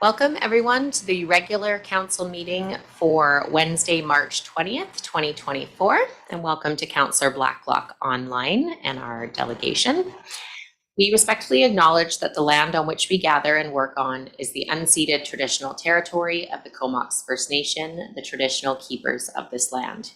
Welcome everyone to the regular council meeting for Wednesday, March 20th, 2024, and welcome to Councillor Blacklock online and our delegation. We respectfully acknowledge that the land on which we gather and work on is the unceded traditional territory of the Comox First Nation, the traditional keepers of this land.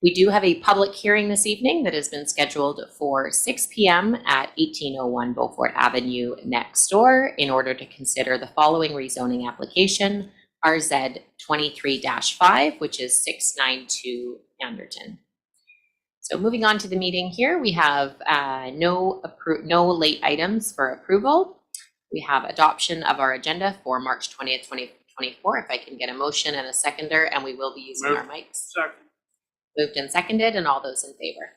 We do have a public hearing this evening that has been scheduled for 6 p.m. at 1801 Beaufort Avenue next door in order to consider the following rezoning application, RZ 23-5, which is 692 Anderton. So moving on to the meeting here, we have no late items for approval. We have adoption of our agenda for March 20th, 2024. If I can get a motion and a seconder, and we will be using our mics. Second. Moved and seconded, and all those in favor?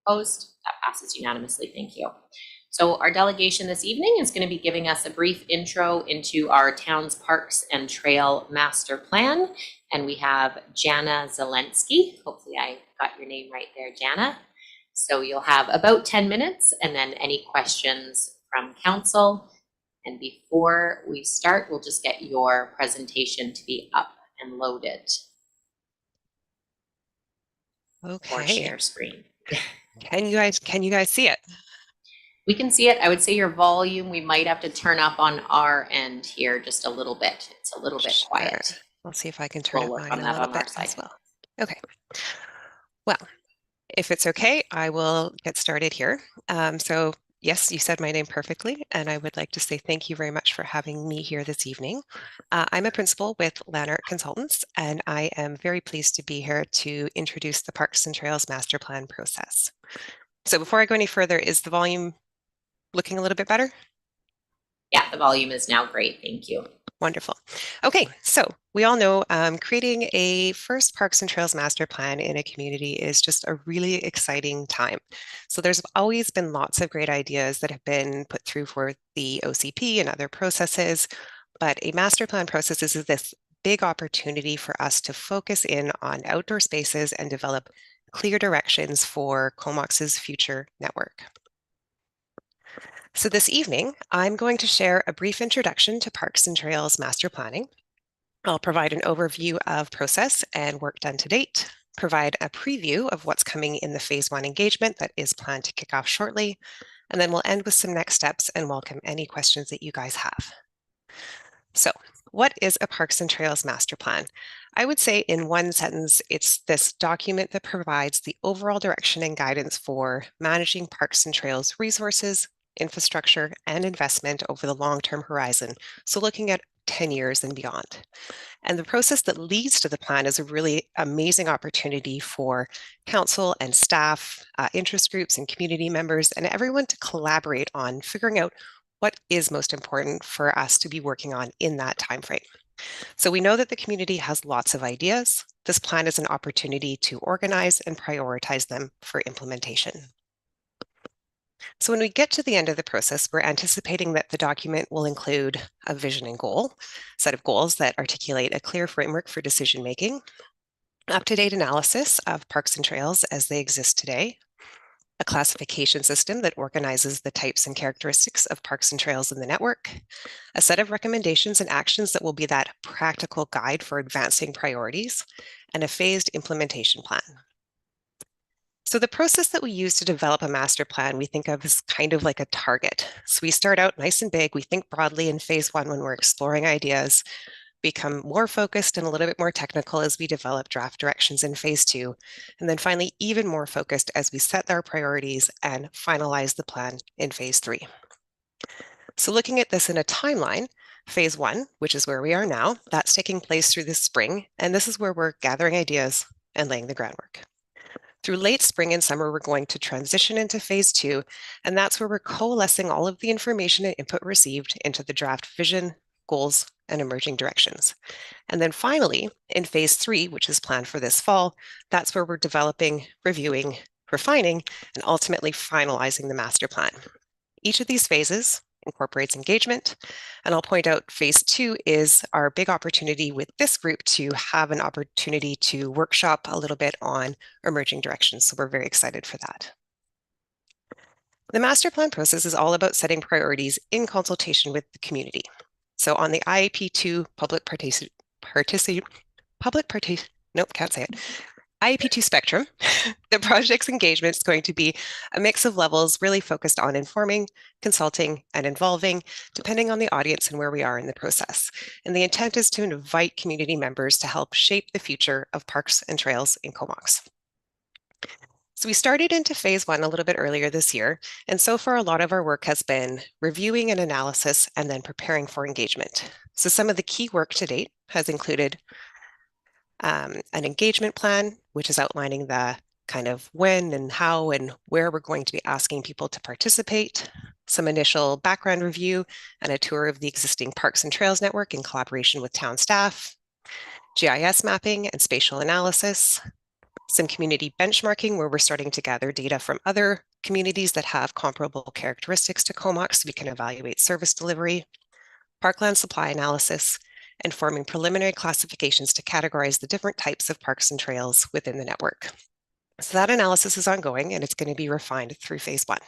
Opposed? That passes unanimously. Thank you. So our delegation this evening is going to be giving us a brief intro into our town's parks and trail master plan. And we have Jana Zelensky. Hopefully I got your name right there, Jana. So you'll have about 10 minutes and then any questions from council. And before we start, we'll just get your presentation to be up and loaded. Okay. Or share screen. Can you guys see it? We can see it. I would say your volume, we might have to turn up on our end here just a little bit. It's a little bit quiet. We'll see if I can turn We'll it work mine on a that little on our bit side. as well. Okay. Well, if it's okay, I will get started here. So yes, you said my name perfectly, and I would like to say thank you very much for having me here this evening. I'm a principal with Lanark Consultants, and I am very pleased to be here to introduce the Parks and Trails Master Plan process. So before I go any further, is the volume looking a little bit better? Yeah, the volume is now great. Thank you. Wonderful. Okay, so we all know creating a first Parks and Trails master plan in a community is just a really exciting time. So there's always been lots of great ideas that have been put through for the OCP and other processes, but a master plan process is this big opportunity for us to focus in on outdoor spaces and develop clear directions for Comox's future network. So this evening, I'm going to share a brief introduction to Parks and Trails master planning. I'll provide an overview of process and work done to date, provide a preview of what's coming in the phase 1 engagement that is planned to kick off shortly, and then we'll end with some next steps and welcome any questions that you guys have. So what is a Parks and Trails master plan? I would say in one sentence, it's this document that provides the overall direction and guidance for managing parks and trails resources, infrastructure, and investment over the long-term horizon. So looking at 10 years and beyond. And the process that leads to the plan is a really amazing opportunity for council and staff, interest groups and community members, and everyone to collaborate on figuring out what is most important for us to be working on in that time frame. So we know that the community has lots of ideas. This plan is an opportunity to organize and prioritize them for implementation. So when we get to the end of the process, we're anticipating that the document will include a vision and goal, set of goals that articulate a clear framework for decision-making, up-to-date analysis of parks and trails as they exist today, a classification system that organizes the types and characteristics of parks and trails in the network, a set of recommendations and actions that will be that practical guide for advancing priorities, and a phased implementation plan. So the process that we use to develop a master plan, we think of as kind of like a target. So we start out nice and big. We think broadly in phase 1 when we're exploring ideas, become more focused and a little bit more technical as we develop draft directions in phase 2, and then finally even more focused as we set our priorities and finalize the plan in phase 3. So looking at this in a timeline, phase 1, which is where we are now, that's taking place through this spring, and this is where we're gathering ideas and laying the groundwork. Through late spring and summer, we're going to transition into phase 2, and that's where we're coalescing all of the information and input received into the draft vision, goals, and emerging directions. And then finally, in phase 3, which is planned for this fall, that's where we're developing, reviewing, refining, and ultimately finalizing the master plan. Each of these phases incorporates engagement. And I'll point out phase 2 is our big opportunity with this group to have an opportunity to workshop a little bit on emerging directions. So we're very excited for that. The master plan process is all about setting priorities in consultation with the community. So on the IAP2 IAP2 spectrum, the project's engagement is going to be a mix of levels really focused on informing, consulting, and involving, depending on the audience and where we are in the process. And the intent is to invite community members to help shape the future of parks and trails in Comox. So we started into phase one a little bit earlier this year, and so far a lot of our work has been reviewing an analysis and then preparing for engagement. So some of the key work to date has included an engagement plan, which is outlining the kind of when and how and where we're going to be asking people to participate, some initial background review and a tour of the existing Parks and Trails network in collaboration with town staff, GIS mapping and spatial analysis, some community benchmarking where we're starting to gather data from other communities that have comparable characteristics to Comox so we can evaluate service delivery, parkland supply analysis, and forming preliminary classifications to categorize the different types of parks and trails within the network. So that analysis is ongoing and it's going to be refined through phase one.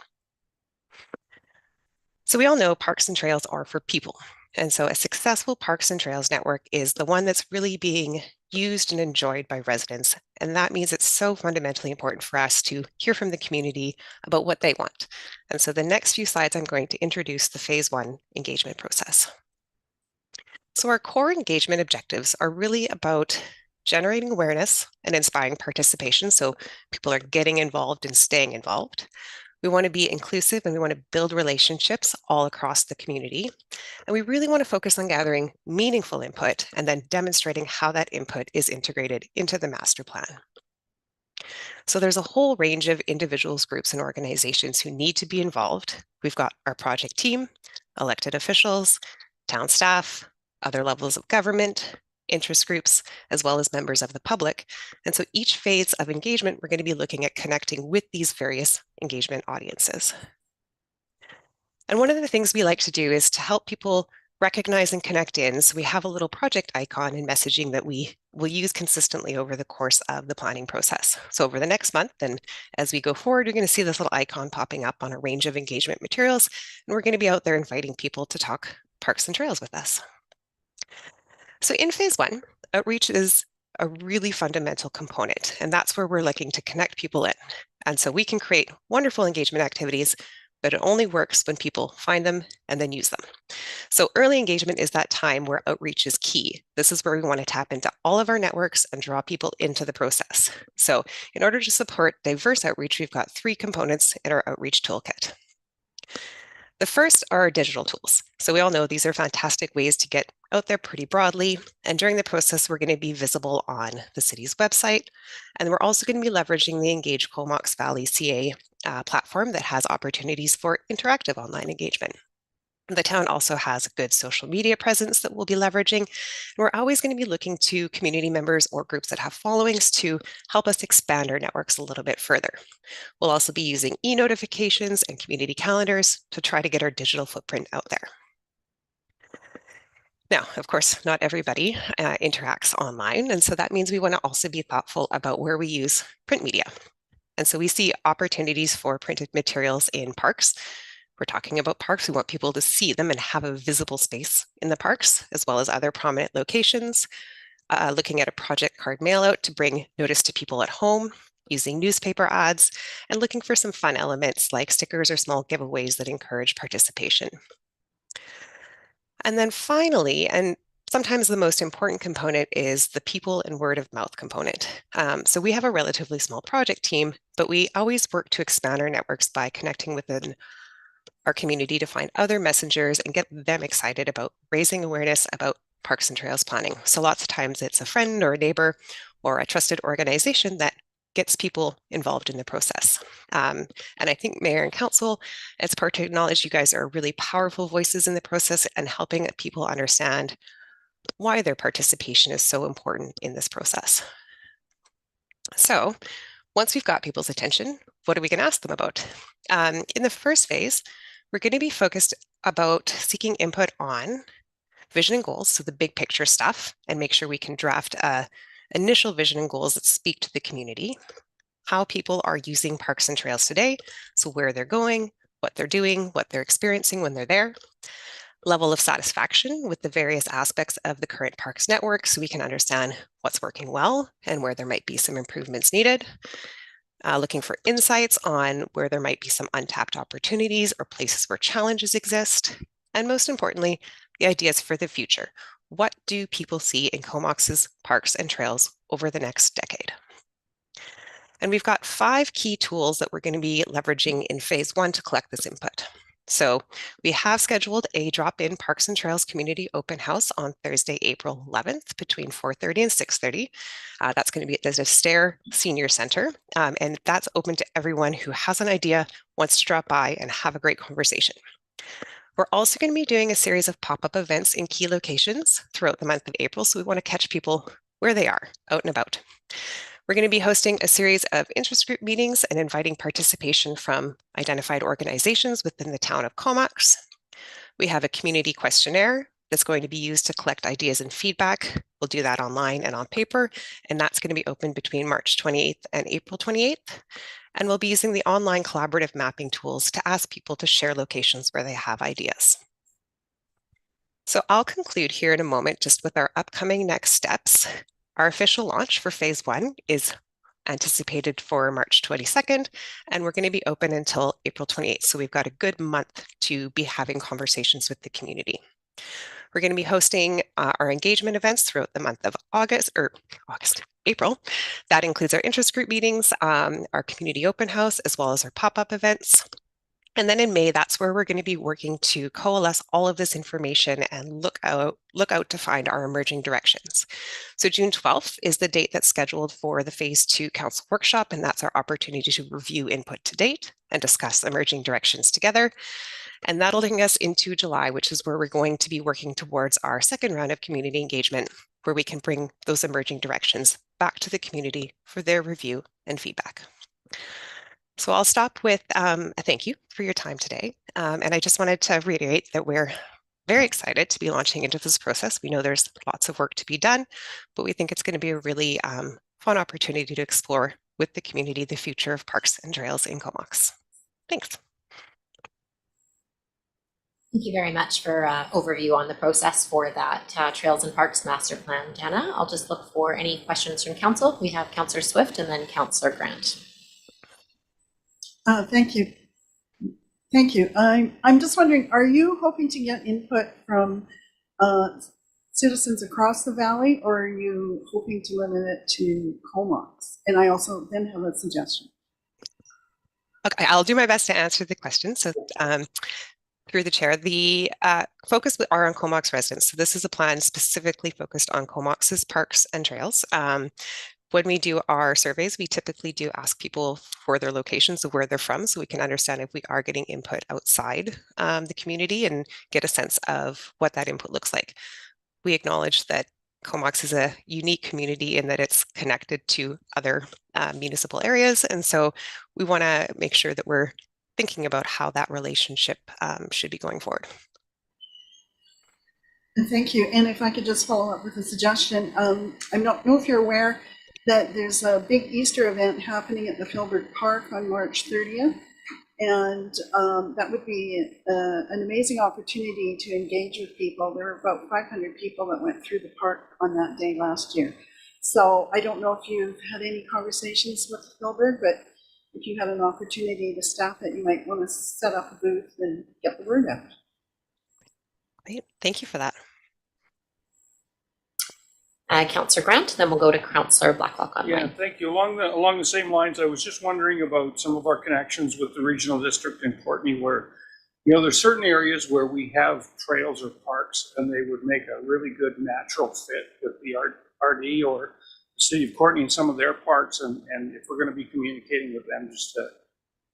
So we all know parks and trails are for people. And so a successful parks and trails network is the one that's really being used and enjoyed by residents. And that means it's so fundamentally important for us to hear from the community about what they want. And so the next few slides, I'm going to introduce the phase one engagement process. So our core engagement objectives are really about generating awareness and inspiring participation. So people are getting involved and staying involved. We want to be inclusive and we want to build relationships all across the community. And we really want to focus on gathering meaningful input and then demonstrating how that input is integrated into the master plan. So there's a whole range of individuals, groups, and organizations who need to be involved. We've got our project team, elected officials, town staff, other levels of government, interest groups, as well as members of the public. And so each phase of engagement, we're going to be looking at connecting with these various engagement audiences. And one of the things we like to do is to help people recognize and connect in. So we have a little project icon and messaging that we will use consistently over the course of the planning process. So over the next month, and as we go forward, you're going to see this little icon popping up on a range of engagement materials. And we're going to be out there inviting people to talk parks and trails with us. So in phase one, outreach is a really fundamental component, and that's where we're looking to connect people in. And so we can create wonderful engagement activities, but it only works when people find them and then use them. So early engagement is that time where outreach is key. This is where we want to tap into all of our networks and draw people into the process. So in order to support diverse outreach, we've got 3 components in our outreach toolkit. The first are our digital tools. So we all know these are fantastic ways to get out there pretty broadly. And during the process, we're going to be visible on the city's website. And we're also going to be leveraging the Engage Comox Valley CA platform that has opportunities for interactive online engagement. The town also has a good social media presence that we'll be leveraging. And we're always going to be looking to community members or groups that have followings to help us expand our networks a little bit further. We'll also be using e-notifications and community calendars to try to get our digital footprint out there. Now, of course, not everybody interacts online, and so that means we want to also be thoughtful about where we use print media. And so we see opportunities for printed materials in parks. We're talking about parks. We want people to see them and have a visible space in the parks, as well as other prominent locations. Looking at a project card mail out to bring notice to people at home, using newspaper ads, and looking for some fun elements like stickers or small giveaways that encourage participation. And then finally, and sometimes the most important component is the people and word of mouth component. So we have a relatively small project team, but we always work to expand our networks by connecting within our community to find other messengers and get them excited about raising awareness about parks and trails planning. So lots of times it's a friend or a neighbor or a trusted organization that gets people involved in the process. And I think Mayor and Council, it's part to acknowledge you guys are really powerful voices in the process and helping people understand why their participation is so important in this process. So once we've got people's attention, what are we going to ask them about? In the first phase, we're going to be focused about seeking input on vision and goals, so the big picture stuff, and make sure we can draft initial vision and goals that speak to the community, how people are using parks and trails today, so where they're going, what they're doing, what they're experiencing when they're there. level of satisfaction with the various aspects of the current parks network so we can understand what's working well and where there might be some improvements needed. Looking for insights on where there might be some untapped opportunities or places where challenges exist. And most importantly, the ideas for the future. What do people see in Comox's parks and trails over the next decade? And we've got 5 key tools that we're going to be leveraging in phase 1 to collect this input. So we have scheduled a drop-in Parks and Trails Community Open House on Thursday, April 11th between 4:30 and 6:30. That's going to be at the Stair Senior Center, and that's open to everyone who has an idea, wants to drop by and have a great conversation. We're also going to be doing a series of pop-up events in key locations throughout the month of April, so we want to catch people where they are, out and about. We're going to be hosting a series of interest group meetings and inviting participation from identified organizations within the town of Comox. We have a community questionnaire that's going to be used to collect ideas and feedback. We'll do that online and on paper, and that's going to be open between March 28th and April 28th. And we'll be using the online collaborative mapping tools to ask people to share locations where they have ideas. So I'll conclude here in a moment just with our upcoming next steps. Our official launch for phase 1 is anticipated for March 22nd, and we're going to be open until April 28th. So we've got a good month to be having conversations with the community. We're going to be hosting our engagement events throughout the month of April. That includes our interest group meetings, our community open house, as well as our pop-up events. And then in May, that's where we're going to be working to coalesce all of this information and look out to find our emerging directions. So June 12th is the date that's scheduled for the phase 2 council workshop, and that's our opportunity to review input to date and discuss emerging directions together. And that'll bring us into July, which is where we're going to be working towards our second round of community engagement, where we can bring those emerging directions back to the community for their review and feedback. So I'll stop with a thank you for your time today. And I just wanted to reiterate that we're very excited to be launching into this process. We know there's lots of work to be done, but we think it's going to be a really fun opportunity to explore with the community the future of parks and trails in Comox. Thanks. Thank you very much for overview on the process for that Trails and Parks Master Plan, Jana. I'll just look for any questions from council. We have Councillor Swift and then Councillor Grant. Thank you. Thank you. I'm just wondering, are you hoping to get input from citizens across the valley, or are you hoping to limit it to Comox? And I also then have a suggestion. Okay, I'll do my best to answer the question. So through the chair, the focus are on Comox residents. So this is a plan specifically focused on Comox's parks and trails. When we do our surveys, we typically do ask people for their locations of where they're from, so we can understand if we are getting input outside the community and get a sense of what that input looks like. We acknowledge that Comox is a unique community in that it's connected to other municipal areas, and so we want to make sure that we're thinking about how that relationship should be going forward. Thank you. And if I could just follow up with a suggestion, I don't know if you're aware that there's a big Easter event happening at the Philbert Park on March 30th. And that would be an amazing opportunity to engage with people. There were about 500 people that went through the park on that day last year. So I don't know if you've had any conversations with Philbert, but if you had an opportunity to staff it, you might want to set up a booth and get the word out. Great. Thank you for that. Councillor Grant, then we'll go to Councillor Blacklock online. Yeah, thank you. Along the same lines, I was just wondering about some of our connections with the regional district in Courtenay, where, you know, there's certain areas where we have trails or parks, and they would make a really good natural fit with the RD or the city of Courtenay and some of their parks. And if we're going to be communicating with them, just to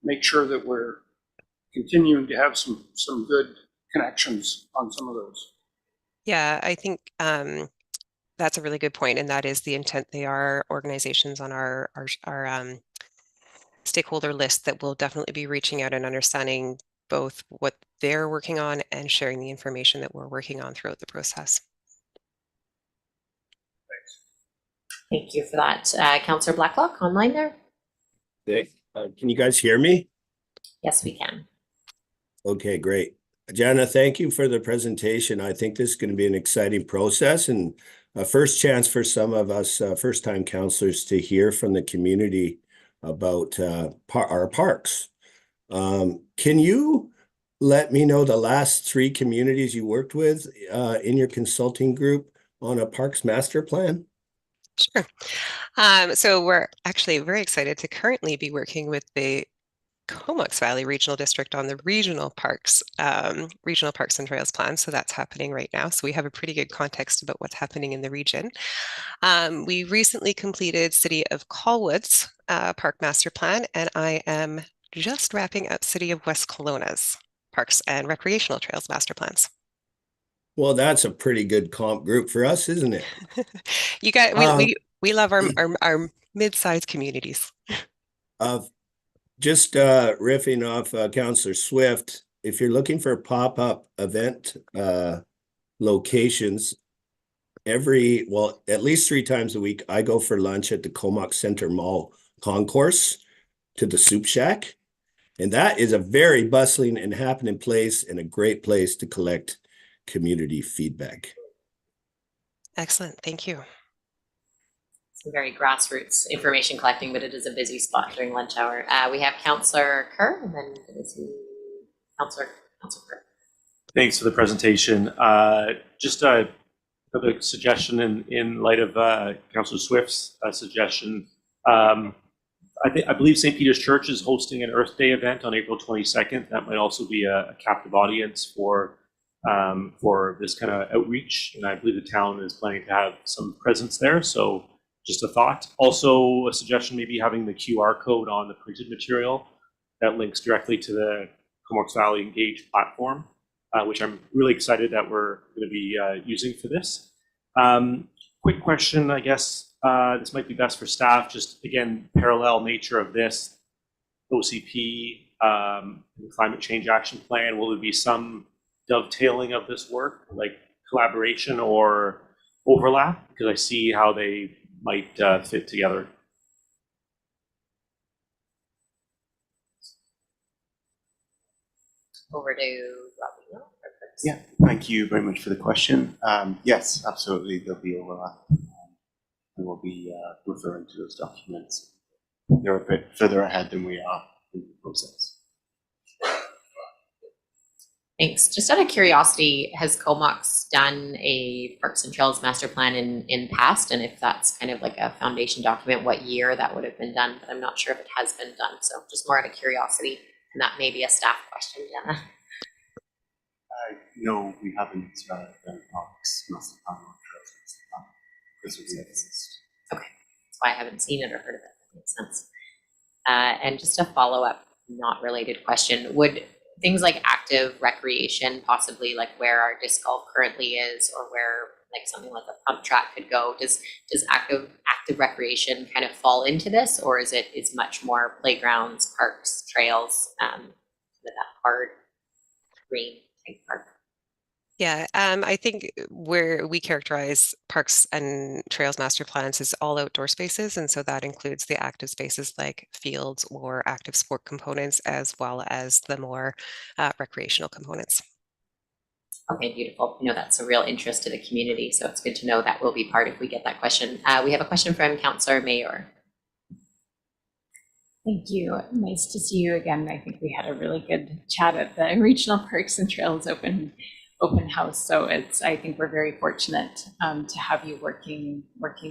make sure that we're continuing to have some good connections on some of those. Yeah, I think that's a really good point, and that is the intent. They are organizations on our stakeholder list that will definitely be reaching out and understanding both what they're working on and sharing the information that we're working on throughout the process. Thanks. Thank you for that. Councillor Blacklock online there? Can you guys hear me? Yes, we can. Okay, great. Jana, thank you for the presentation. I think this is going to be an exciting process and a first chance for some of us first-time counselors to hear from the community about our parks. Can you let me know the last 3 communities you worked with in your consulting group on a parks master plan? Sure. So we're actually very excited to currently be working with the Comox Valley Regional District on the regional parks and trails plan. So that's happening right now. So we have a pretty good context about what's happening in the region. We recently completed City of Colwood's Park Master Plan, and I am just wrapping up City of West Kelowna's Parks and Recreational Trails Master Plans. Well, that's a pretty good comp group for us, isn't it? You got we love our mid-sized communities. Just riffing off Councillor Swift, if you're looking for pop-up event locations, at least 3 times a week, I go for lunch at the Comox Center Mall concourse to the Soup Shack. And that is a very bustling and happening place and a great place to collect community feedback. Excellent. Thank you. Some very grassroots information collecting, but it is a busy spot during lunch hour. We have Councillor Kerr, and then Councillor Kerr. Thanks for the presentation. Just a suggestion in light of Councillor Swift's suggestion. I believe St. Peter's Church is hosting an Earth Day event on April 22nd. That might also be a captive audience for this kind of outreach, and I believe the town is planning to have some presence there. So just a thought. Also, a suggestion maybe having the QR code on the printed material that links directly to the Comox Valley Engage platform, which I'm really excited that we're going to be using for this. Quick question, I guess this might be best for staff. Just again, parallel nature of this OCP, the Climate Change Action Plan. Will there be some dovetailing of this work, like collaboration or overlap? Because I see how they might fit together. Over to Robbie. Yeah, thank you very much for the question. Yes, absolutely, there'll be overlap. And we'll be referring to those documents. They're a bit further ahead than we are in the process. Thanks. Just out of curiosity, has Comox done a Parks and Trails master plan in past? And if that's kind of like a foundation document, what year that would have been done? But I'm not sure if it has been done. So just more out of curiosity, and that may be a staff question, Jenna. No, we haven't done Parks master plan or Trails master plan because we exist. Okay, that's why I haven't seen it or heard of it. That makes sense. And just a follow-up, not related question: would things like active recreation, possibly like where our disc golf currently is, or where like something like a pump track could go, does active recreation kind of fall into this, or is much more playgrounds, parks, trails, with that hard green type park? Yeah, I think where we characterize parks and trails master plans is all outdoor spaces. And so that includes the active spaces like fields or active sport components, as well as the more recreational components. Okay, beautiful. I know that's a real interest to the community, so it's good to know that will be part if we get that question. We have a question from Councillor Mayor. Thank you. Nice to see you again. I think we had a really good chat at the Regional Parks and Trails open house. So I think we're very fortunate to have you working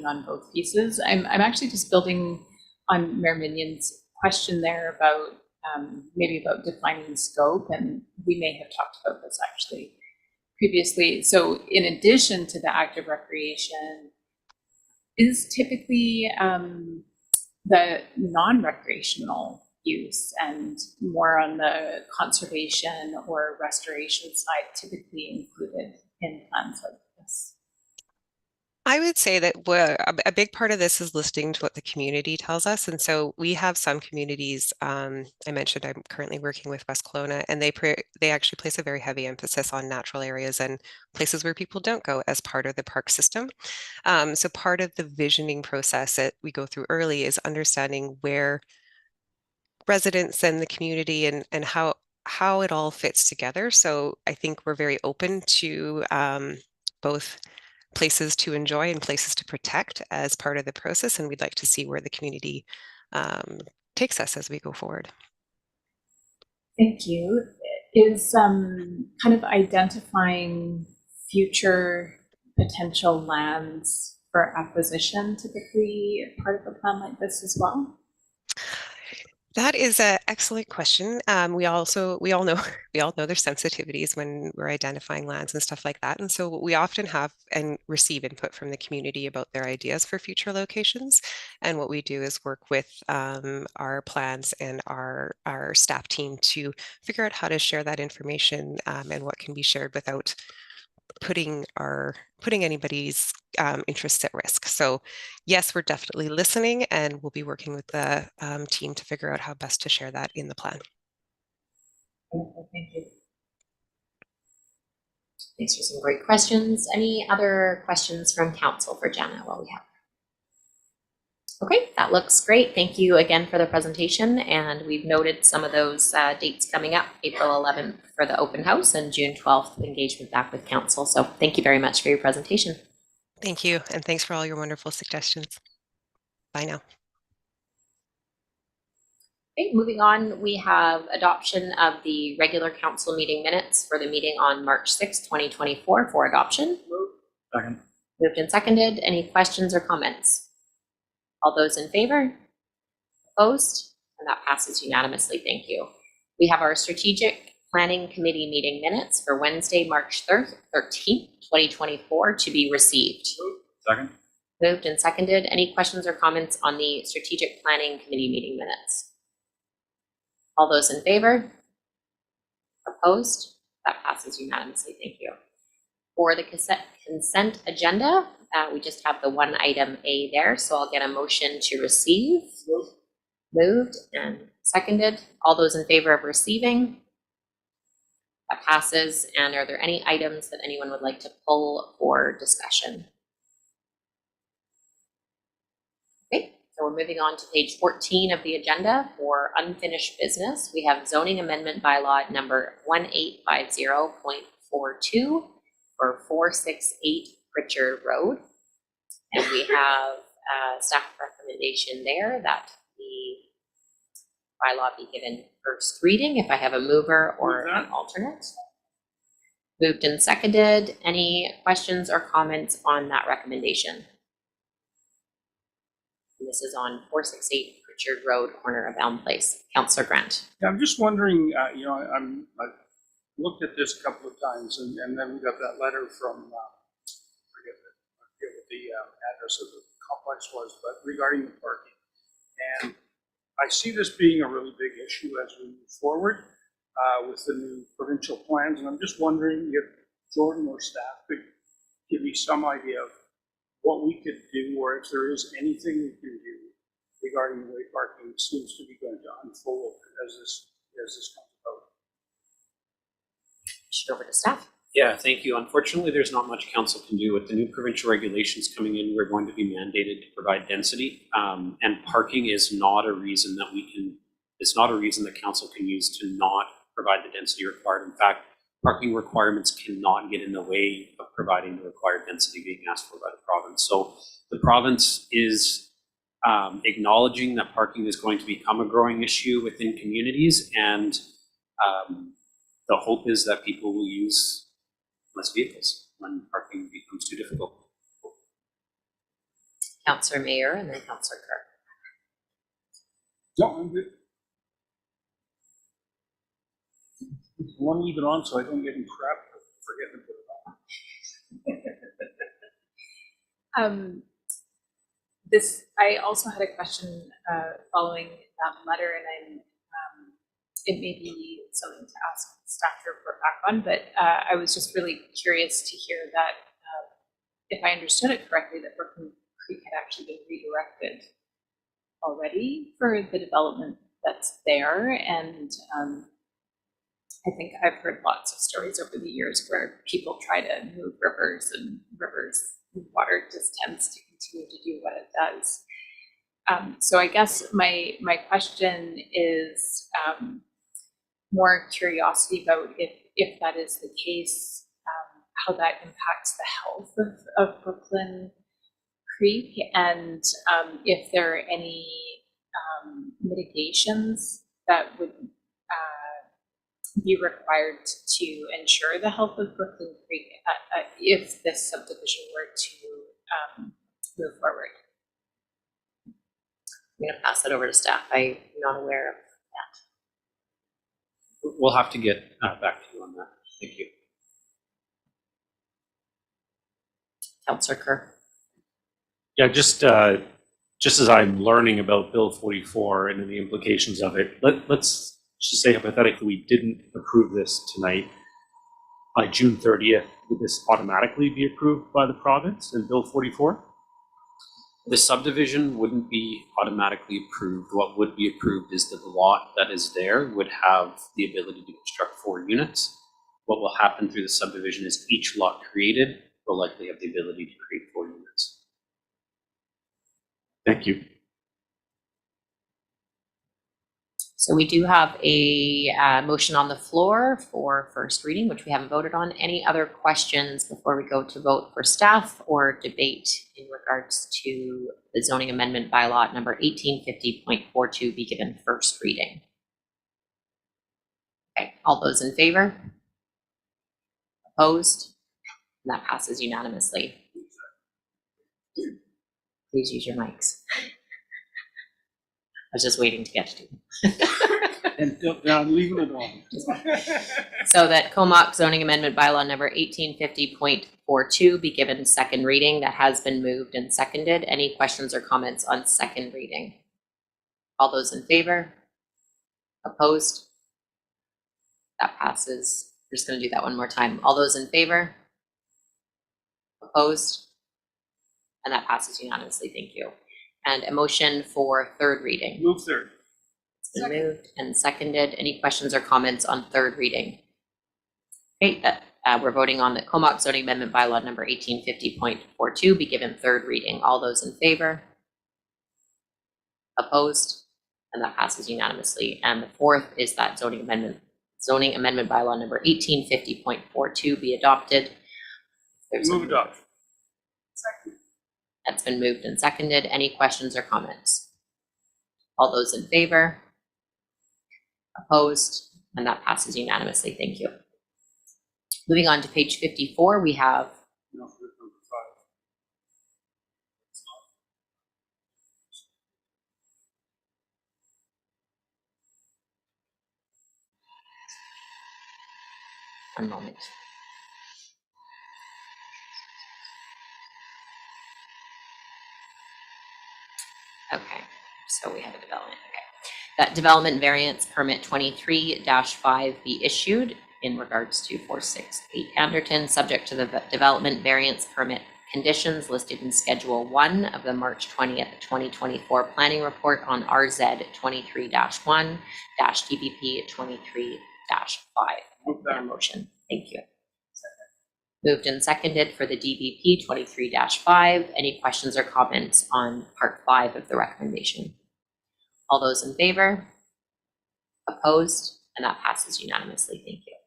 on both pieces. I'm actually just building on Mayor Minion's question there about maybe about defining scope, and we may have talked about this actually previously. So in addition to the active recreation, is typically the non-recreational use and more on the conservation or restoration side typically included in plans like this? I would say that a big part of this is listening to what the community tells us. And so we have some communities, I mentioned I'm currently working with West Kelowna, and they actually place a very heavy emphasis on natural areas and places where people don't go as part of the park system. So part of the visioning process that we go through early is understanding where residents and the community and how how it all fits together. So I think we're very open to both places to enjoy and places to protect as part of the process, and we'd like to see where the community takes us as we go forward. Thank you. Is kind of identifying future potential lands for acquisition typically part of a plan like this as well? That is an excellent question. We all know we all know there's sensitivities when we're identifying lands and stuff like that. And so we often have and receive input from the community about their ideas for future locations. And what we do is work with our plans and our staff team to figure out how to share that information and what can be shared without putting anybody's interests at risk. So yes, we're definitely listening, and we'll be working with the team to figure out how best to share that in the plan. Thank you. Thanks for some great questions. Any other questions from council for Jenna while we have her? Okay, that looks great. Thank you again for the presentation. And we've noted some of those dates coming up, April 11th for the open house and June 12th engagement back with council. So thank you very much for your presentation. Thank you. And thanks for all your wonderful suggestions. Bye now. Okay, moving on, we have adoption of the regular council meeting minutes for the meeting on March 6th, 2024 for adoption. Second. Moved and seconded. Any questions or comments? All those in favor? Opposed? And that passes unanimously. Thank you. We have our strategic planning committee meeting minutes for Wednesday, March 13th, 2024 to be received. Second. Moved and seconded. Any questions or comments on the strategic planning committee meeting minutes? All those in favor? Opposed? That passes unanimously. Thank you. For the consent agenda, we just have the one item A there, so I'll get a motion to receive. Moved and seconded. All those in favor of receiving? That passes. And are there any items that anyone would like to pull for discussion? Okay, so we're moving on to page 14 of the agenda for unfinished business. We have zoning amendment bylaw number 1850.42 for 468 Pritchard Road. And we have a staff recommendation there that the bylaw be given first reading if I have a mover or an alternate. Moved and seconded. Any questions or comments on that recommendation? And this is on 468 Pritchard Road, corner of Elm Place. Councillor Grant. Yeah, I'm just wondering, I've looked at this a couple of times, and then we got that letter from, I forget what the address of the complex was, but regarding the parking. And I see this being a really big issue as we move forward with the new provincial plans. And I'm just wondering if Jordan or staff could give me some idea of what we could do, or if there is anything we can do regarding the way parking seems to be going to unfold as this comes about. Over to staff. Yeah, thank you. Unfortunately, there's not much council can do. With the new provincial regulations coming in, we're going to be mandated to provide density, and parking is not a reason that it's not a reason that council can use to not provide the density required. In fact, parking requirements cannot get in the way of providing the required density being asked for by the province. So the province is acknowledging that parking is going to become a growing issue within communities, and the hope is that people will use less vehicles when parking becomes too difficult. Councillor Mayor and then Councillor Kerr. No, I'm good. I want to leave it on so I don't get in crap for forgetting to put it on. I also had a question following that letter, and it may be something to ask staff to report back on, but I was just really curious to hear that, if I understood it correctly, that Brooklyn Creek had actually been redirected already for the development that's there. And I think I've heard lots of stories over the years where people try to move rivers, and water just tends to continue to do what it does. So I guess my question is, more curiosity about if that is the case, how that impacts the health of Brooklyn Creek, and if there are any mitigations that would be required to ensure the health of Brooklyn Creek if this subdivision were to move forward. I'm going to pass that over to staff. I'm not aware of that. We'll have to get back to you on that. Thank you. Councillor Kerr. Yeah, just as I'm learning about Bill 44 and the implications of it, let's just say hypothetically we didn't approve this tonight. By June 30th, would this automatically be approved by the province in Bill 44? The subdivision wouldn't be automatically approved. What would be approved is that the lot that is there would have the ability to construct 4 units. What will happen through the subdivision is each lot created will likely have the ability to create 4 units. Thank you. So we do have a motion on the floor for first reading, which we haven't voted on. Any other questions before we go to vote for staff or debate in regards to the zoning amendment bylaw number 1850.42 be given first reading? Okay, all those in favor? Opposed? And that passes unanimously. Please use your mics. I was just waiting to get to you. And I'm leaving it on. So that Comox zoning amendment bylaw number 1850.42 be given second reading. That has been moved and seconded. Any questions or comments on second reading? All those in favor? Opposed? That passes. We're just going to do that one more time. All those in favor? Opposed? And that passes unanimously. Thank you. And a motion for third reading. Move third. It's been moved and seconded. Any questions or comments on third reading? Okay, we're voting on the Comox zoning amendment bylaw number 1850.42 be given third reading. All those in favor? Opposed? And that passes unanimously. And the fourth is that zoning amendment bylaw number 1850.42 be adopted. Move adoption. Second. That's been moved and seconded. Any questions or comments? All those in favor? Opposed? And that passes unanimously. Thank you. Moving on to page 54, we have No, number 5. one moment. Okay, so we have a development. Okay, that development variance permit 23-5 be issued in regards to 468 Anderton, subject to the development variance permit conditions listed in Schedule 1 of the March 20th, 2024 planning report on RZ 23-1-DBP 23-5. Move that. Motion. Thank you. Moved and seconded for the DBP 23-5. Any questions or comments on part 5 of the recommendation? All those in favor? Opposed? And that passes unanimously. Thank you.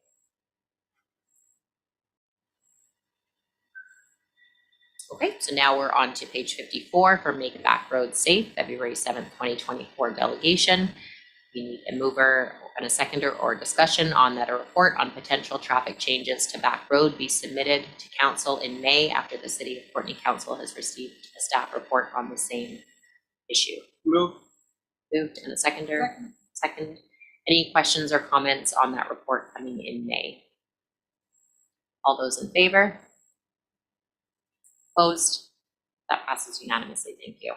Okay, so now we're on to page 54 for Make Back Road Safe, February 7th, 2024 delegation. We need a mover and a seconder or discussion on that a report on potential traffic changes to Back Road be submitted to council in May after the City of Courtney Council has received a staff report on the same issue. Move. Moved and a seconder. Second. Any questions or comments on that report coming in May? All those in favor? Opposed? That passes unanimously. Thank you.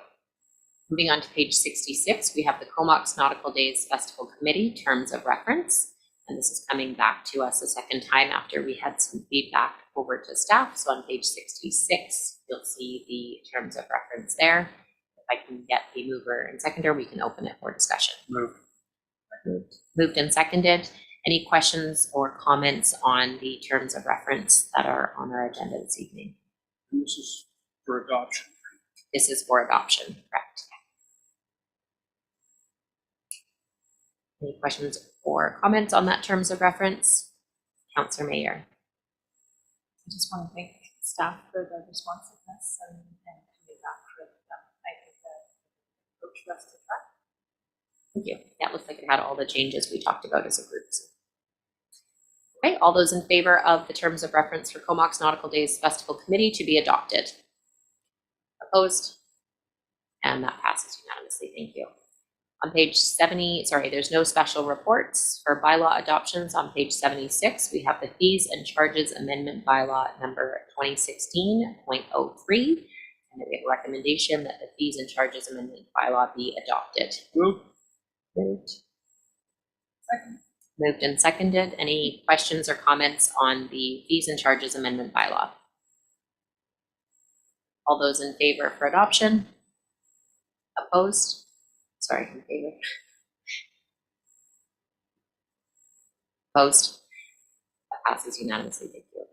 Moving on to page 66, we have the Comox Nautical Days Festival Committee Terms of Reference. And this is coming back to us a second time after we had some feedback over to staff. So on page 66, you'll see the terms of reference there. If I can get the mover and seconder, we can open it for discussion. Move. Moved and seconded. Any questions or comments on the terms of reference that are on our agenda this evening? And this is for adoption. This is for adoption, correct? Any questions or comments on that terms of reference? Councillor Mayer. I just want to thank staff for the responsiveness and coming back with, I think, the approach for us to try. Thank you. Yeah, it looks like it had all the changes we talked about as a group. Okay, all those in favor of the terms of reference for Comox Nautical Days Festival Committee to be adopted? Opposed? And that passes unanimously. Thank you. On page 70, there's no special reports for bylaw adoptions. On page 76, we have the fees and charges amendment bylaw number 2016.03. And we have a recommendation that the fees and charges amendment bylaw be adopted. Moved. Second. Moved and seconded. Any questions or comments on the fees and charges amendment bylaw? All those in favor for adoption? Opposed? Sorry, in favor. Opposed? That passes unanimously. Thank you.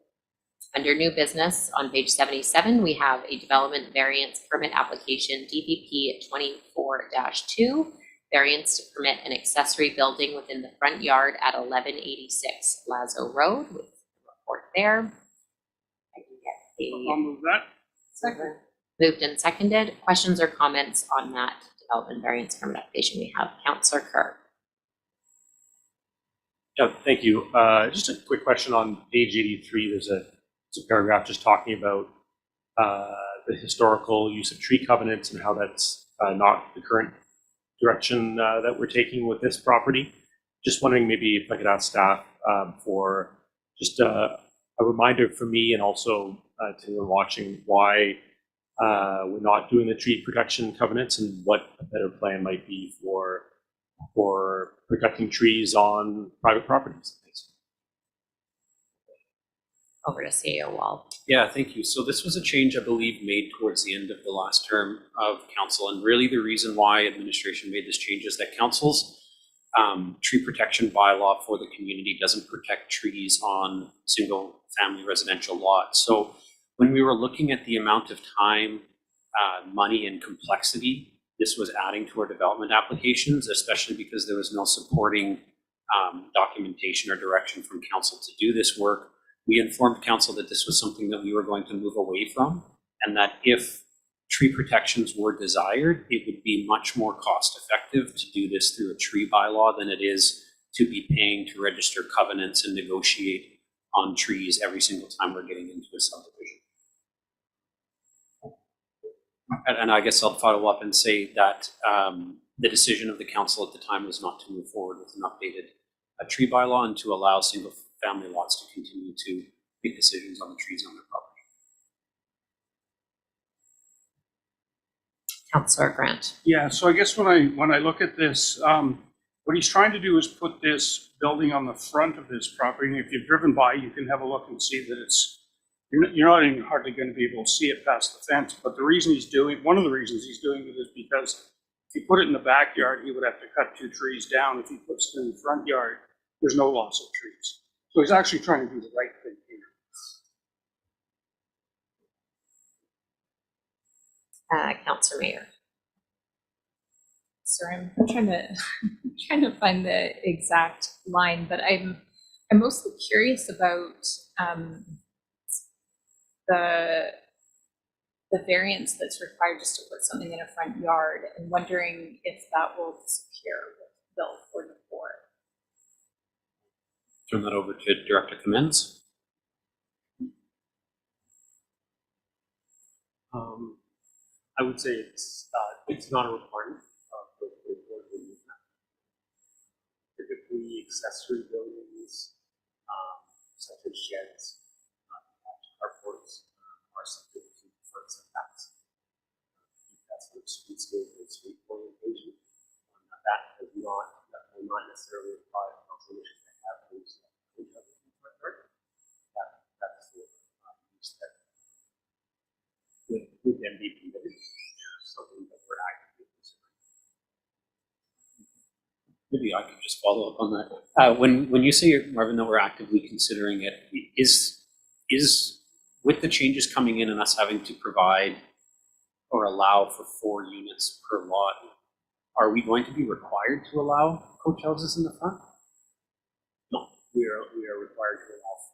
Under new business, on page 77, we have a development variance permit application DVP 24-2, variance to permit an accessory building within the front yard at 1186 Lazo Road, with the report there. I can get I'll move that. Second. Moved and seconded. Questions or comments on that development variance permit application? We have Councillor Kerr. Yeah, thank you. Just a quick question on page 83. There's a paragraph just talking about the historical use of tree covenants and how that's not the current direction that we're taking with this property. Just wondering maybe if I could ask staff for just a reminder for me and also to anyone watching why we're not doing the tree protection covenants and what a better plan might be for protecting trees on private properties. Thanks. Over to CAO Wall. Yeah, thank you. So this was a change, I believe, made towards the end of the last term of council. And really the reason why administration made this change is that council's tree protection bylaw for the community doesn't protect trees on single family residential lots. So when we were looking at the amount of time, money, and complexity this was adding to our development applications, especially because there was no supporting documentation or direction from council to do this work, we informed council that this was something that we were going to move away from, and that if tree protections were desired, it would be much more cost effective to do this through a tree bylaw than it is to be paying to register covenants and negotiate on trees every single time we're getting into a subdivision. And I guess I'll follow up and say that the decision of the council at the time was not to move forward with an updated tree bylaw and to allow single family lots to continue to make decisions on the trees on their property. Councillor Grant. Yeah, so I guess when I look at this, what he's trying to do is put this building on the front of his property. And if you've driven by, you can have a look and see that you're not even hardly going to be able to see it past the fence. But one of the reasons he's doing it is because if he put it in the backyard, he would have to cut 2 trees down. If he puts it in the front yard, there's no loss of trees. So he's actually trying to do the right thing here. Councillor Mayer. Sorry, I'm trying to find the exact line, but I'm mostly curious about the variance that's required just to put something in a front yard, and wondering if that will disappear with Bill 44. Turn that over to Director Commends. I would say it's not a requirement. Typically, accessory buildings such as sheds, carports are subject to front setbacks. That's the streetscape and street orientation. That will not necessarily apply to council wishes that have those in front yard. That's the use that with MVP that is something that we're actively considering. Maybe I could just follow up on that. When you say, Marvin, that we're actively considering it, is with the changes coming in and us having to provide or allow for 4 units per lot, are we going to be required to allow coach houses in the front?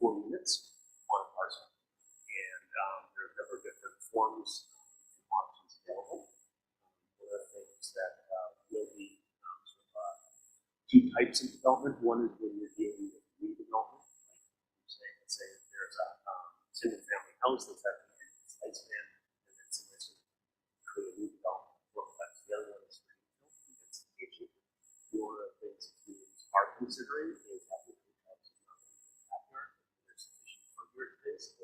4 units on a parcel. And there are a number of different forms and options available. One of the things that will be two types of development. One is when you're dealing with redevelopment. Like let's say there's a single family house that's at the end of its lifespan, and then somebody's going to create a new development. Well, that's the other one is densification. One of the things that communities are considering is having two types of backyard. There's sufficient front yard space.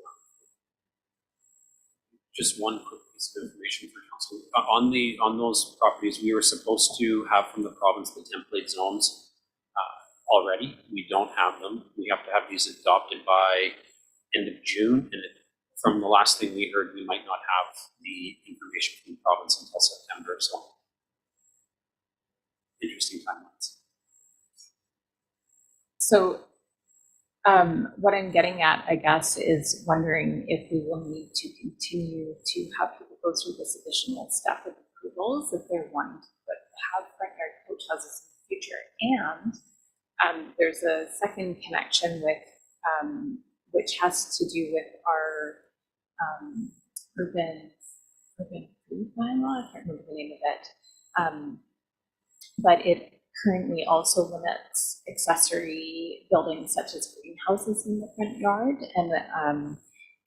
Just one quick piece of information for council. On those properties, we were supposed to have from the province the template zones already. We don't have them. We have to have these adopted by end of June. And from the last thing we heard, we might not have the information from the province until September. So interesting timelines. So what I'm getting at, I guess, is wondering if we will need to continue to have people go through this additional step of approvals if they're wanting to have front yard coach houses in the future. And there's a second connection with which has to do with our urban food bylaw. I can't remember the name of it, but it currently also limits accessory buildings such as greenhouses in the front yard. And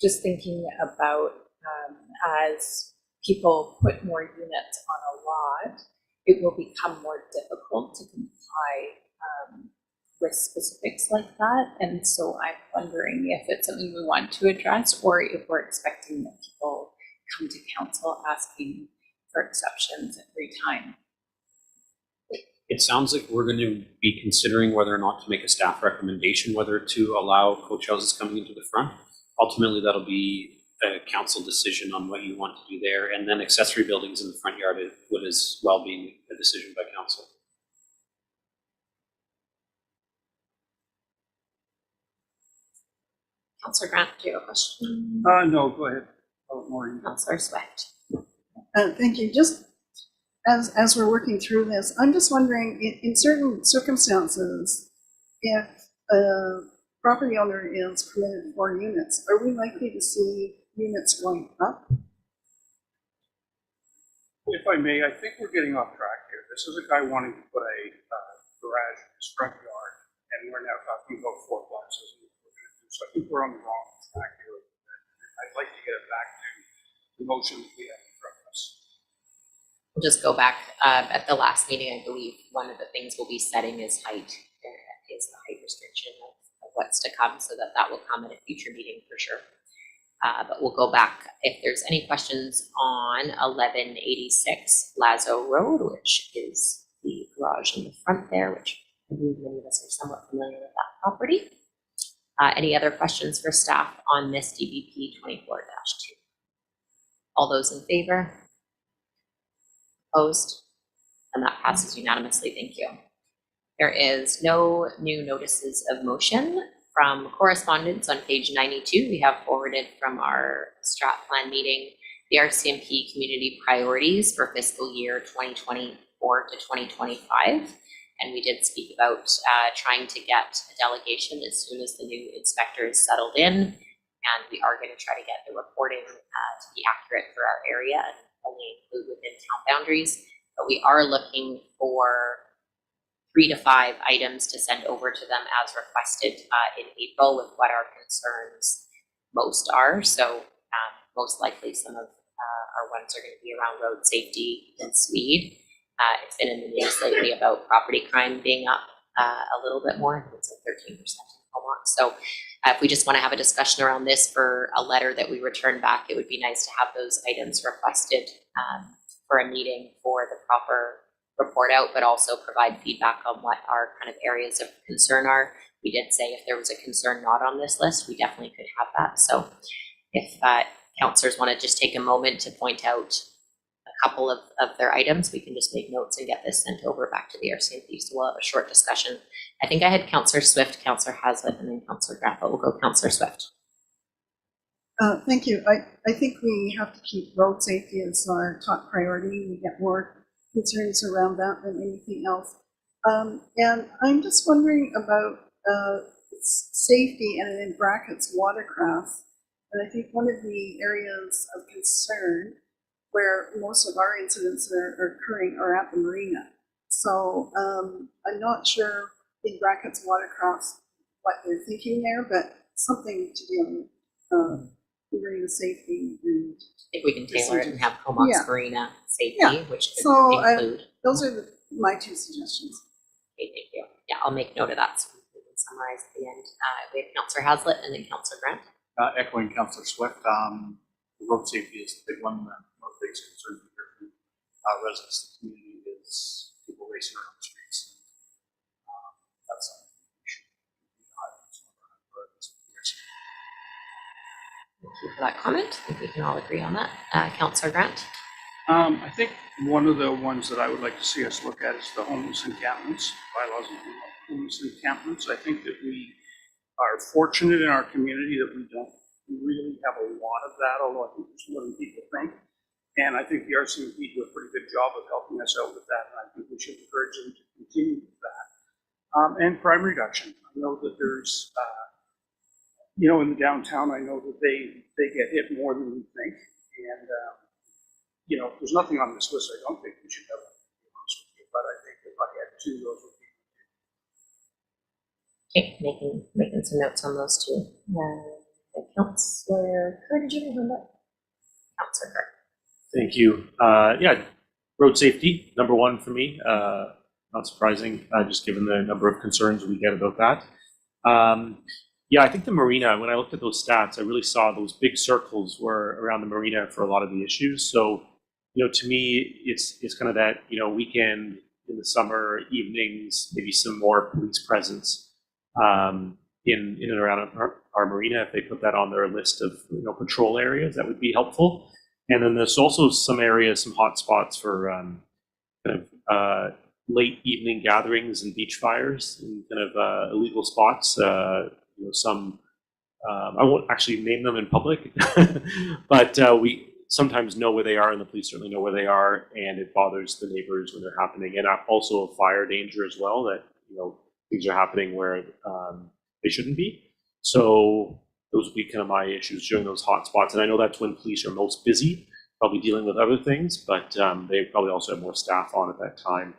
just thinking about as people put more units on a lot, it will become more difficult to comply with specifics like that. And so I'm wondering if it's something we want to address, or if we're expecting that people come to council asking for exceptions every time. It sounds like we're going to be considering whether or not to make a staff recommendation, whether to allow coach houses coming into the front. Ultimately, that'll be a council decision on what you want to do there. And then accessory buildings in the front yard would as well be a decision by council. Councillor Grant, do you have a question? No, go ahead. Maureen. Councillor Swift. Thank you. Just as we're working through this, I'm just wondering, in certain circumstances, if a property owner is permitted 4 units, are we likely to see units going up? If I may, I think we're getting off track here. This is a guy wanting to put a garage in his front yard, and we're now talking about 4 boxes. So I think we're on the wrong track here. I'd like to get it back to the motion that we have in front of us. We'll just go back at the last meeting. I believe one of the things we'll be setting is the height restriction of what's to come, so that will come at a future meeting for sure. But we'll go back if there's any questions on 1186 Lazo Road, which is the garage in the front there, which I believe many of us are somewhat familiar with that property. Any other questions for staff on this DBP 24-2? All those in favor? Opposed? And that passes unanimously. Thank you. There is no new notices of motion. From correspondence on page 92, we have forwarded from our strat plan meeting the RCMP community priorities for fiscal year 2024 to 2025. And we did speak about trying to get a delegation as soon as the new inspector is settled in. And we are going to try to get the reporting to be accurate for our area and only include within town boundaries. But we are looking for 3 to 5 items to send over to them as requested in April with what our concerns most are. So most likely some of our ones are going to be around road safety and speed. It's been in the news lately about property crime being up a little bit more. It's like 13% in Beaumont. So if we just want to have a discussion around this for a letter that we return back, it would be nice to have those items requested for a meeting for the proper report out, but also provide feedback on what our kind of areas of concern are. We did say if there was a concern not on this list, we definitely could have that. So if councillors want to just take a moment to point out a couple of their items, we can just make notes and get this sent over back to the RCMP. So we'll have a short discussion. I think I had Councillor Swift, Councillor Hazlitt, and then Councillor Grant, but we'll go Councillor Swift. Thank you. I think we have to keep road safety as our top priority. We get more concerns around that than anything else. And I'm just wondering about it's safety and in brackets watercraft. And I think one of the areas of concern where most of our incidents are occurring are at the marina. So I'm not sure in brackets watercraft what they're thinking there, but something to deal with marina safety. And I think we can tailor it and have Comox Yeah. Marina safety, Yeah. which could So, include. those are my two suggestions. Okay, thank you. Yeah, I'll make note of that so we can summarize at the end. We have Councillor Hazlitt and then Councillor Grant. Echoing Councillor Swift, road safety is the big one. One of the biggest concerns we hear from residents of the community is people racing around the streets. That's something we should be highlighting for this year. Thank you for that comment. I think we can all agree on that. Councillor Grant. I think one of the ones that I would like to see us look at is the homeless encampments, bylaws of homeless encampments. I think that we are fortunate in our community that we don't really have a lot of that, although I think there's more than people think. And I think the RCMP do a pretty good job of helping us out with that, and I think we should encourage them to continue with that. And crime reduction. I know that there's, you know, in the downtown, I know that they get hit more than we think. And, you know, there's nothing on this list I don't think we should have, to be honest with you, but I think if I had two, those would be. Okay, making some notes on those two. Councillor Kerr, did you remember? Councillor Kerr. Thank you. Yeah, road safety, number one for me. Not surprising, just given the number of concerns we get about that. Yeah, I think the marina, when I looked at those stats, I really saw those big circles were around the marina for a lot of the issues. So, you know, to me, it's kind of that, you know, weekend in the summer, evenings, maybe some more police presence in and around our marina. If they put that on their list of, you know, patrol areas, that would be helpful. And then there's also some areas, some hot spots for kind of late evening gatherings and beach fires and kind of illegal spots. You know, some I won't actually name them in public, but we sometimes know where they are, and the police certainly know where they are, and it bothers the neighbors when they're happening. And also a fire danger as well, that, you know, things are happening where they shouldn't be. So those would be kind of my issues during those hot spots. And I know that's when police are most busy, probably dealing with other things, but they probably also have more staff on at that time,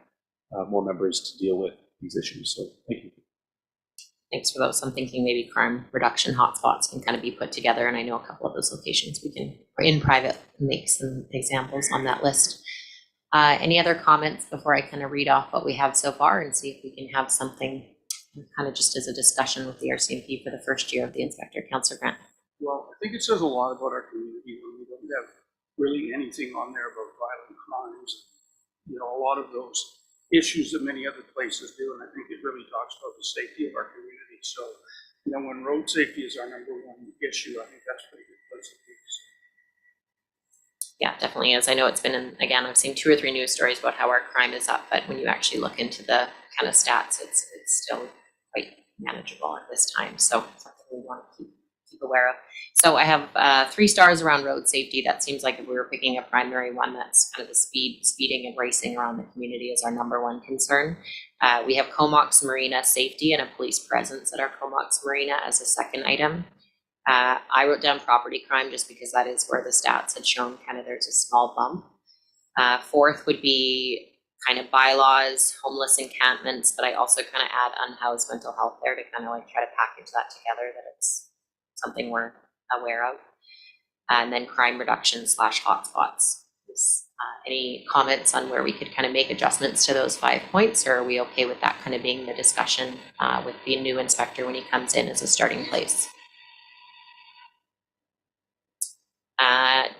more members to deal with these issues. So thank you. Thanks for those. I'm thinking maybe crime reduction hotspots can kind of be put together, and I know a couple of those locations we can, in private, make some examples on that list. Any other comments before I kind of read off what we have so far and see if we can have something kind of just as a discussion with the RCMP for the first year of the inspector? Councillor Grant. Well, I think it says a lot about our community when we don't have really anything on there about violent crimes. You know, a lot of those issues that many other places do, and I think it really talks about the safety of our community. So, you know, when road safety is our number one issue, I think that's a pretty good place to be. Yeah, definitely is. I know it's been, again, I've seen 2 or 3 news stories about how our crime is up, but when you actually look into the kind of stats, it's still quite manageable at this time. So something we want to keep aware of. So I have 3 stars around road safety. That seems like if we were picking a primary one, that's kind of the speeding and racing around the community is our number one concern. We have Comox Marina safety and a police presence at our Comox Marina as a second item. I wrote down property crime just because that is where the stats had shown kind of there's a small bump. 4th would be kind of bylaws, homeless encampments, but I also kind of add unhoused mental health there to kind of like try to package that together, that it's something we're aware of. And then crime reduction / hotspots. Any comments on where we could kind of make adjustments to those 5 points, or are we okay with that kind of being the discussion with the new inspector when he comes in as a starting place?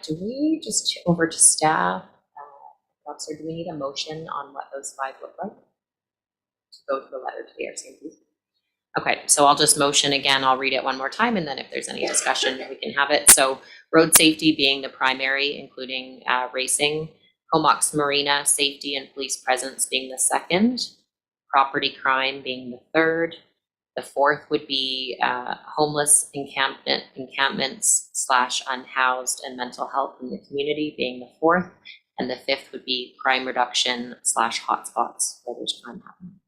Do we just over to staff? Officer, do we need a motion on what those 5 look like? To go to the letter to the RCMP? Okay, so I'll just motion again. I'll read it one more time, and then if there's any discussion, we can have it. So road safety being the primary, including racing. Comox Marina safety and police presence being the second. Property crime being the third. The 4th would be homeless encampments / unhoused and mental health in the community being the 4th. And the 5th would be crime reduction / hotspots where there's crime happening.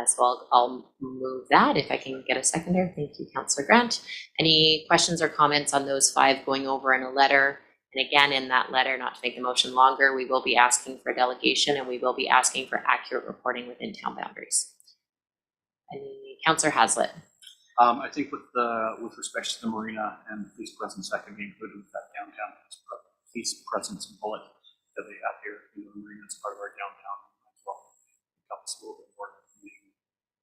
So I'll move that if I can get a seconder. Thank you, Councillor Grant. Any questions or comments on those 5 going over in a letter? And again, in that letter, not to make the motion longer, we will be asking for delegation and we will be asking for accurate reporting within town boundaries. Any Councillor Hazlitt? I think with respect to the marina and police presence, that can be included with that downtown police presence bullet that they have here. You know, the marina is part of our downtown as well. Help us a little bit more information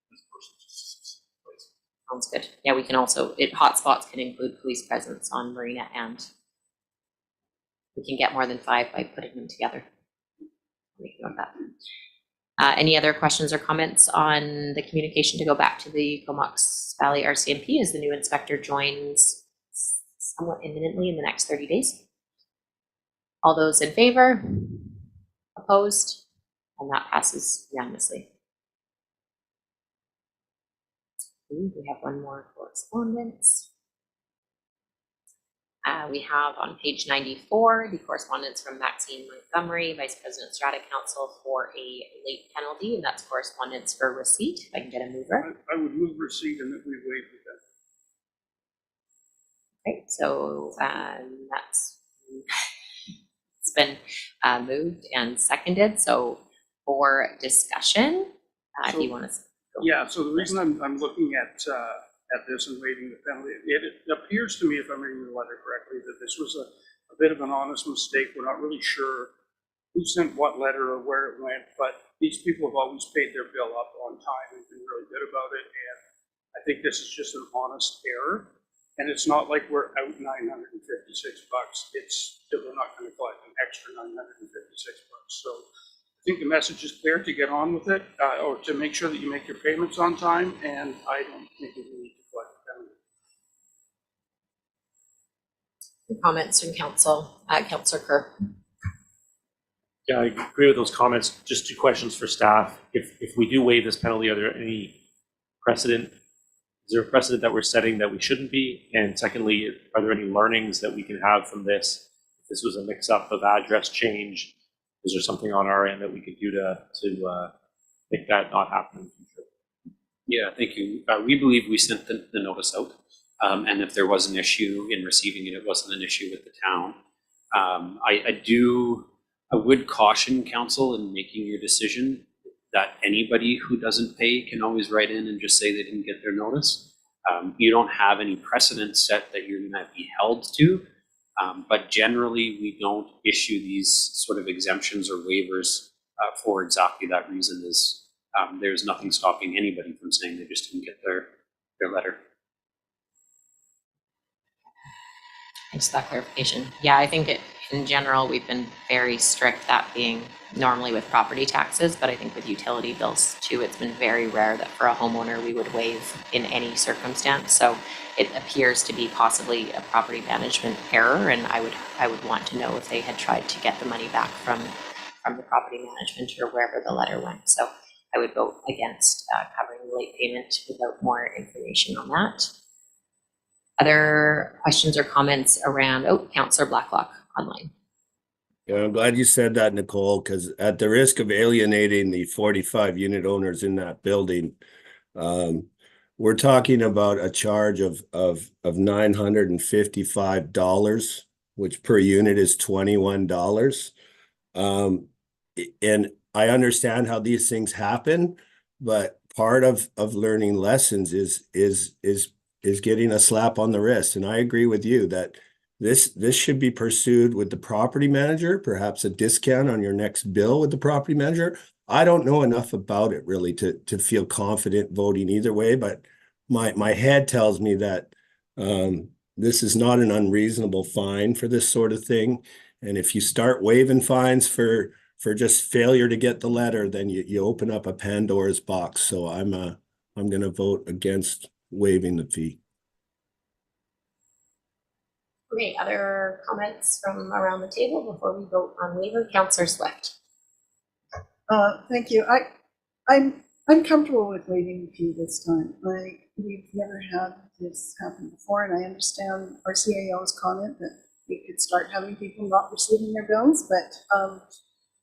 this person's place. Sounds good. Yeah, we can also, hotspots can include police presence on marina, and we can get more than 5 by putting them together. Make note of that. Any other questions or comments on the communication to go back to the Comox Valley RCMP as the new inspector joins somewhat imminently in the next 30 days? All those in favor? Opposed? And that passes unanimously. We have one more correspondence. We have on page 94 the correspondence from Maxine Montgomery, Vice President Strata Council, for a late penalty, and that's correspondence for receipt. If I can get a mover. I would move receipt and that we waive that. Okay, so that's it's been moved and seconded. So for discussion, if you want to. Yeah, so the reason I'm looking at this and waiving the penalty, it appears to me, if I'm reading the letter correctly, that this was a bit of an honest mistake. We're not really sure who sent what letter or where it went, but these people have always paid their bill up on time and been really good about it. And I think this is just an honest error. And it's not like we're out $956. It's that we're not going to collect an extra $956. So I think the message is clear to get on with it, or to make sure that you make your payments on time. And I don't think we need to collect the penalty. Comments from council, Councillor Kerr. Yeah, I agree with those comments. Just 2 questions for staff. If we do waive this penalty, are there any precedent? Is there a precedent that we're setting that we shouldn't be? And secondly, are there any learnings that we can have from this? If this was a mix-up of address change, is there something on our end that we could do to make that not happen in the future? Yeah, thank you. We believe we sent the notice out. And if there was an issue in receiving it, it wasn't an issue with the town. I would caution council in making your decision that anybody who doesn't pay can always write in and just say they didn't get their notice. You don't have any precedent set that you're going to be held to, but generally we don't issue these sort of exemptions or waivers for exactly that reason. Is there's nothing stopping anybody from saying they just didn't get their letter. Thanks for that clarification. Yeah, I think in general, we've been very strict, that being normally with property taxes, but I think with utility bills too, it's been very rare that for a homeowner we would waive in any circumstance. So it appears to be possibly a property management error, and I would want to know if they had tried to get the money back from the property management or wherever the letter went. So I would vote against covering the late payment without more information on that. Other questions or comments around, Councillor Blacklock online. Yeah, I'm glad you said that, Nicole, because at the risk of alienating the 45 unit owners in that building, we're talking about a charge of $955, which per unit is $21. And I understand how these things happen, but part of learning lessons is getting a slap on the wrist. And I agree with you that this should be pursued with the property manager, perhaps a discount on your next bill with the property manager. I don't know enough about it really to feel confident voting either way, but my head tells me that this is not an unreasonable fine for this sort of thing. And if you start waiving fines for just failure to get the letter, then you open up a Pandora's box. So I'm going to vote against waiving the fee. Okay, other comments from around the table before we vote on waiver? Councillor Swift. Thank you. I'm comfortable with waiving the fee this time. We've never had this happen before, and I understand our CAO's comment that we could start having people not receiving their bills, but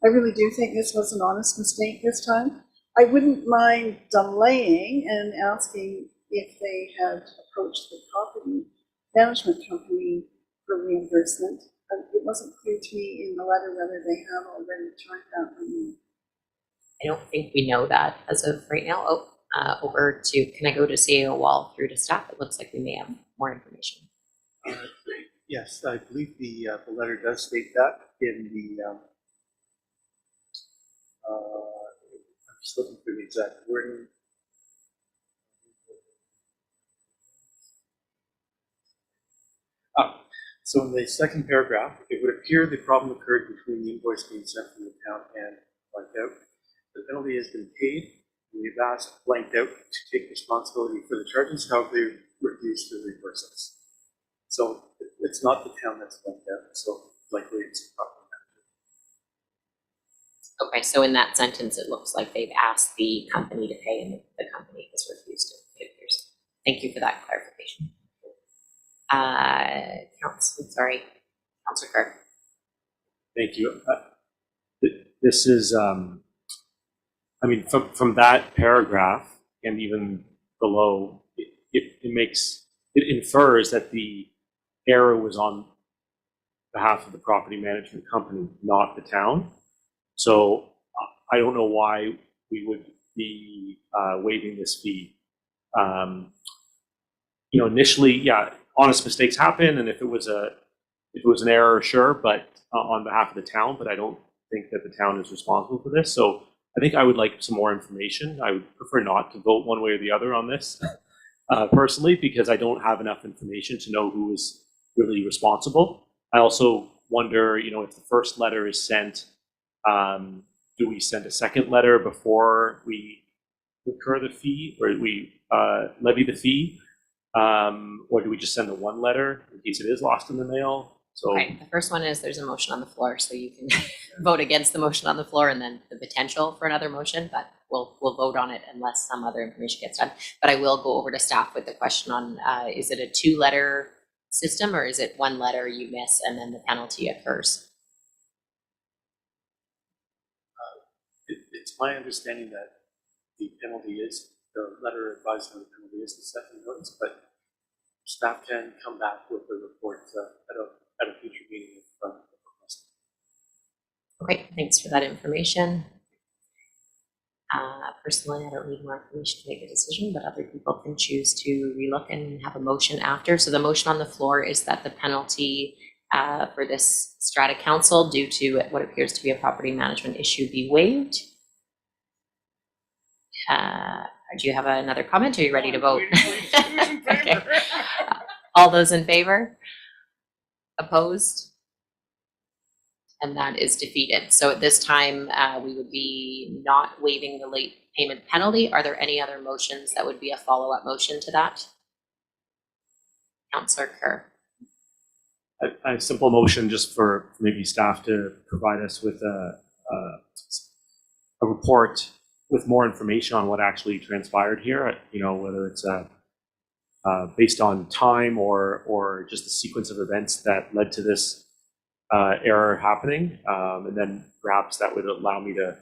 I really do think this was an honest mistake this time. I wouldn't mind delaying and asking if they had approached the property management company for reimbursement. It wasn't clear to me in the letter whether they have already tried that or not. I don't think we know that as of right now. Over to, can I go to CAO Wall through to staff? It looks like we may have more information. Yes, I believe the letter does state that in the, I'm just looking for the exact wording. So in the second paragraph, it would appear the problem occurred between the invoice being sent from the town and blanked out. The penalty has been paid. We've asked blanked out to take responsibility for the charges, however, they refused to reimburse us. So it's not the town that's blanked out, so likely it's the property manager. Okay, so in that sentence, it looks like they've asked the company to pay and the company has refused to. It appears. Thank you for that clarification. Councilor Kerr. Thank you. This is, I mean, from that paragraph and even below, it infers that the error was on behalf of the property management company, not the town. So I don't know why we would be waiving this fee. Initially, yeah, honest mistakes happen, and if it was an error, sure, but on behalf of the town. But I don't think that the town is responsible for this. So I think I would like some more information. I would prefer not to vote one way or the other on this personally, because I don't have enough information to know who is really responsible. I also wonder, if the first letter is sent, do we send a second letter before we incur the fee, or we levy the fee? Or do we just send the one letter in case it is lost in the mail? So Okay, the first one is there's a motion on the floor, so you can vote against the motion on the floor and then the potential for another motion, but we'll vote on it unless some other information gets done. But I will go over to staff with the question on, is it a 2-letter system or is it 1 letter you miss and then the penalty occurs? It's my understanding that the penalty is, the letter advising the penalty is the second notice, but staff can come back with a report at a future meeting if requested. Okay, thanks for that information. Personally, I don't need more information to make a decision, but other people can choose to relook and have a motion after. So the motion on the floor is that the penalty for this strata council due to what appears to be a property management issue be waived. Do you have another comment? Are you ready to vote? Okay. All those in favor? Opposed? And that is defeated. So at this time, we would be not waiving the late payment penalty. Are there any other motions that would be a follow-up motion to that? Councillor Kerr. a simple motion just for maybe staff to provide us with a report with more information on what actually transpired here, whether it's based on time or just the sequence of events that led to this error happening. And then perhaps that would allow me to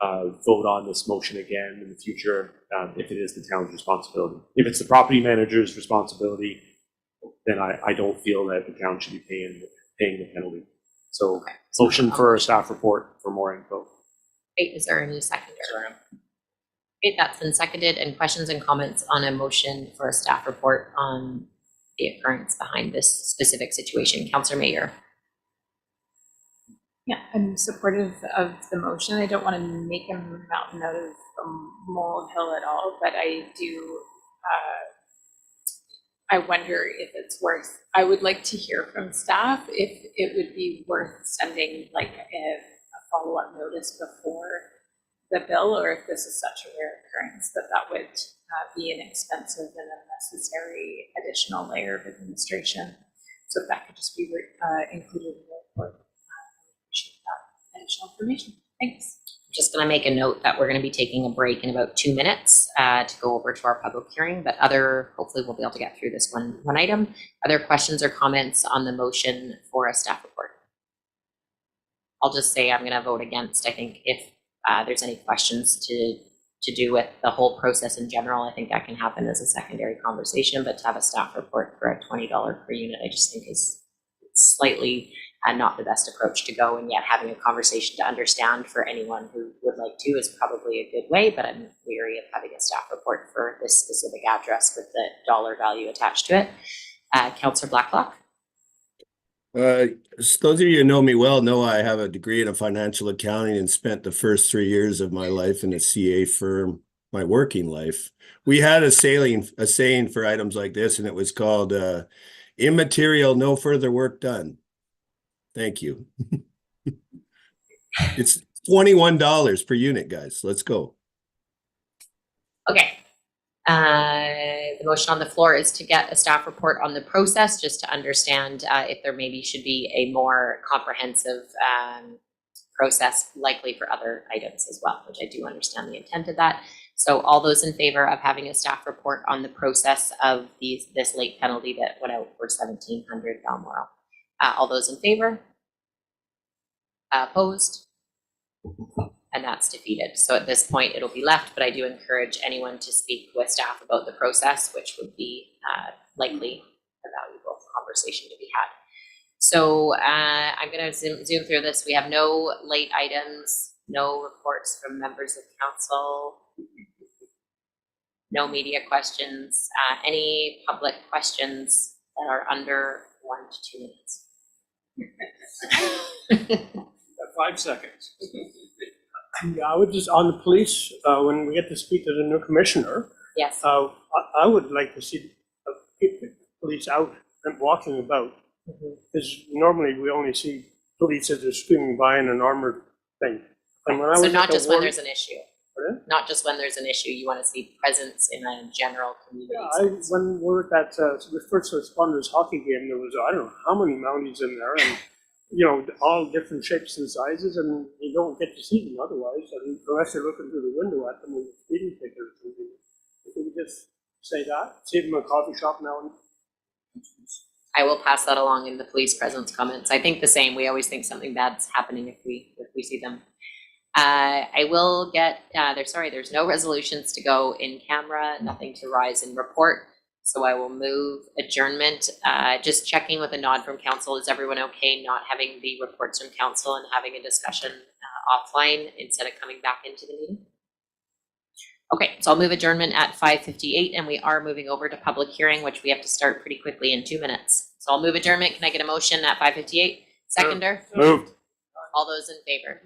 vote on this motion again in the future if it is the town's responsibility. If it's the property manager's responsibility, then I don't feel that the town should be paying the penalty. So Okay. motion for a staff report for more info. Okay, is there any seconder? Okay, that's been seconded. And questions and comments on a motion for a staff report on the occurrence behind this specific situation? Councillor Mayer. Yeah, I'm supportive of the motion. I don't want to make a mountain out of a molehill at all, but I do, I wonder if it's worth, I would like to hear from staff if it would be worth sending like a follow-up notice before the bill, or if this is such a rare occurrence that would be an expensive and unnecessary additional layer of administration. So if that could just be included in the report, I appreciate that additional information. Thanks. Just going to make a note that we're going to be taking a break in about 2 minutes to go over to our public hearing, but hopefully we'll be able to get through this one item. Other questions or comments on the motion for a staff report? I'll just say I'm going to vote against. I think if there's any questions to do with the whole process in general, I think that can happen as a secondary conversation, but to have a staff report for a $20 per unit, I just think is slightly not the best approach to go, and yet having a conversation to understand for anyone who would like to is probably a good way, but I'm weary of having a staff report for this specific address with the dollar value attached to it. Councillor Blacklock. Those of you who know me well know I have a degree in financial accounting and spent the first 3 years of my life in a CA firm, my working life. We had a saying for items like this, and it was called immaterial, no further work done. Thank you. It's $21 per unit, guys. Let's go. Okay. The motion on the floor is to get a staff report on the process, just to understand if there maybe should be a more comprehensive process, likely for other items as well, which I do understand the intent of that. So all those in favor of having a staff report on the process of this late penalty that went out for 1700 Balmoral. All those in favor? Opposed? And that's defeated. So at this point, it'll be left, but I do encourage anyone to speak with staff about the process, which would be likely a valuable conversation to be had. So I'm going to zoom through this. We have no late items, no reports from members of council, no media questions, any public questions that are under 1 to 2 minutes. 5 seconds. Yeah, I would just, on the police, when we get to speak to the new commissioner, Yes. I would like to see the police out and walking about. Because normally we only see police as they're screaming by in an armored thing. And when I So was not at the just when war- there's an issue. Pardon? Not just when there's an issue, you want to see presence in a general community Yeah, sense. when we were at that first responders hockey game, there was, I don't know how many Mounties in there, and you know, all different shapes and sizes, and you don't get to see them otherwise, and unless you're looking through the window at them with a speeding ticket or something. If we just say that, see them in a coffee shop now and I will pass that along in the police presence comments. I think the same. We always think something bad's happening if we see them. I will get, there's no resolutions to go in camera, nothing to rise and report. So I will move adjournment. Just checking with a nod from council. Is everyone okay not having the reports from council and having a discussion offline instead of coming back into the meeting? Okay, so I'll move adjournment at 5:58, and we are moving over to public hearing, which we have to start pretty quickly in 2 minutes. So I'll move adjournment. Can I get a motion at 5:58? Seconder? Moved. All those in favor?